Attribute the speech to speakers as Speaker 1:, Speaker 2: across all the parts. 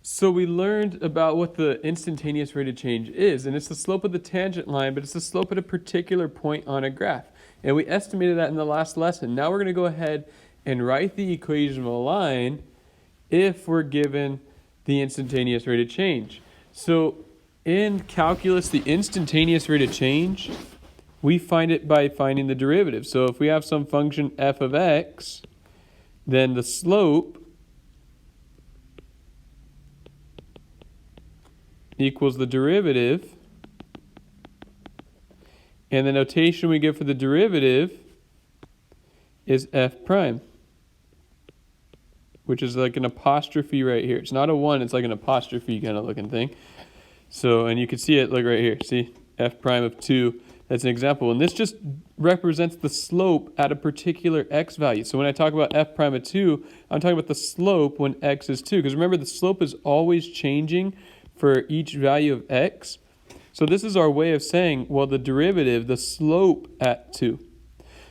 Speaker 1: So we learned about what the instantaneous rate of change is, and it's the slope of the tangent line, but it's the slope at a particular point on a graph. And we estimated that in the last lesson. Now we're going to go ahead and write the equation of a line if we're given the instantaneous rate of change. So in calculus, the instantaneous rate of change, we find it by finding the derivative. So if we have some function f of x, then the slope equals the derivative, and the notation we get for the derivative is f prime, which is like an apostrophe right here. It's not a 1, it's like an apostrophe kind of looking thing. So, and you can see it, look right here, see, f prime of 2, that's an example. And this just represents the slope at a particular x value. So when I talk about f prime of 2, I'm talking about the slope when x is 2. Because remember, the slope is always changing for each value of x. So this is our way of saying, well, the derivative, the slope at 2.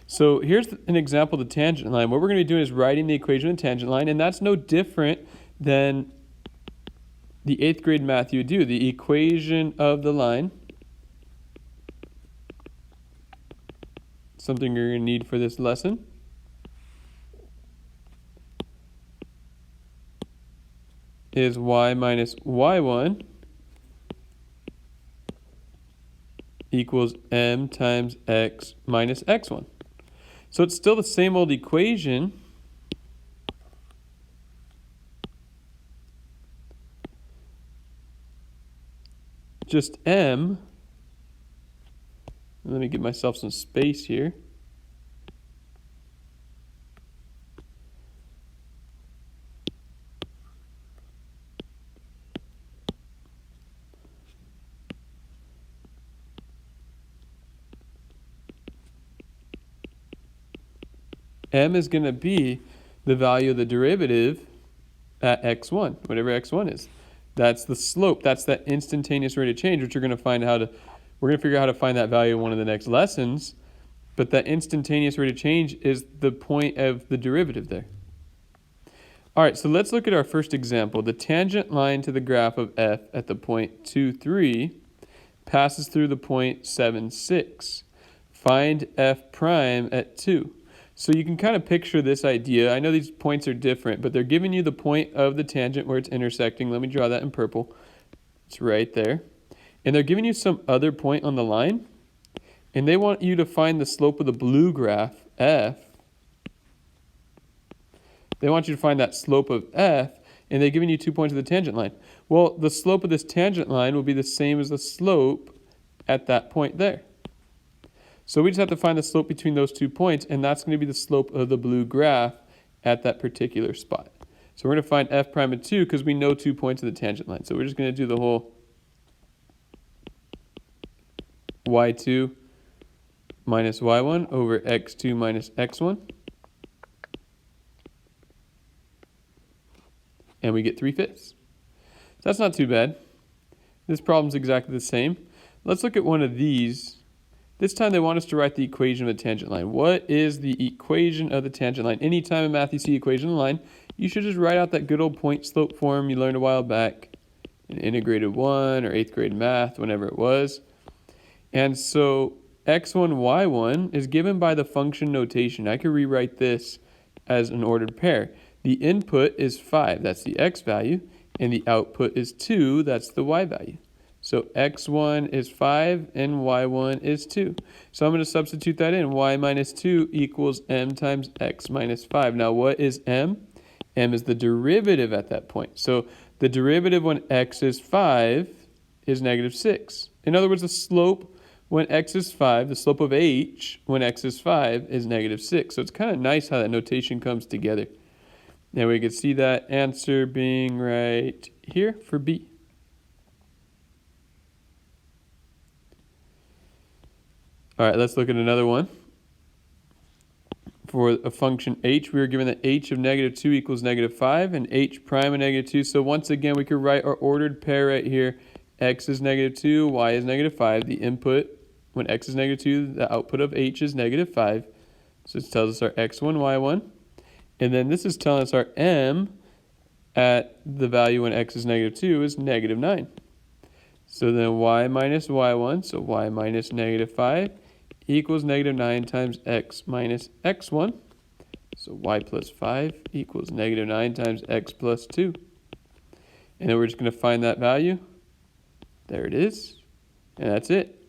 Speaker 1: So here's an example of the tangent line. What we're going to be doing is writing the equation of the tangent line, and that's no different than the 8th grade math you would do. The equation of the line, something you're going to need for this lesson, is y minus y1 equals m times x minus x1. So it's still the same old equation, just m. Let me give myself some space here. M is going to be the value of the derivative at x1, whatever x1 is. That's the slope. That's that instantaneous rate of change, which we're going to figure out how to find that value in one of the next lessons. But that instantaneous rate of change is the point of the derivative there. All right, so let's look at our first example. The tangent line to the graph of f at the point 2, 3 passes through the point 7, 6. Find f prime at 2. So you can kind of picture this idea. I know these points are different, but they're giving you the point of the tangent where it's intersecting. Let me draw that in purple. It's right there. And they're giving you some other point on the line, and they want you to find the slope of the blue graph, f. They want you to find that slope of f, and they're giving you 2 points of the tangent line. Well, the slope of this tangent line will be the same as the slope at that point there. So we just have to find the slope between those 2 points, and that's going to be the slope of the blue graph at that particular spot. So we're going to find f prime of 2 because we know 2 points of the tangent line. So we're just going to do the whole y2 minus y1 over x2 minus x1. And we get 3/5. So that's not too bad. This problem's exactly the same. Let's look at one of these. This time they want us to write the equation of the tangent line. What is the equation of the tangent line? Anytime in math you see equation of the line, you should just write out that good old point slope form you learned a while back in integrated 1 or 8th grade math, whenever it was. And so x1, y1 is given by the function notation. I could rewrite this as an ordered pair. The input is 5, that's the x value, and the output is 2, that's the y value. So x1 is 5 and y1 is 2. So I'm going to substitute that in. Y minus 2 equals m times x minus 5. Now what is m? M is the derivative at that point. So the derivative when x is 5 is negative 6. In other words, the slope when x is 5, the slope of h when x is 5 is negative 6. So it's kind of nice how that notation comes together. And we can see that answer being right here for B. All right, let's look at another one. For a function h, we were given that h of negative 2 equals negative 5 and h prime of negative 2. So once again, we could write our ordered pair right here. X is negative 2, y is negative 5. The input, when x is negative 2, the output of h is negative 5. So this tells us our x1, y1. And then this is telling us our m at the value when x is -2 is -9. So then y minus y1, so y minus -5 equals -9 times x minus x1. So y plus 5 equals -9 times x plus 2. And then we're just going to find that value. There it is. And that's it.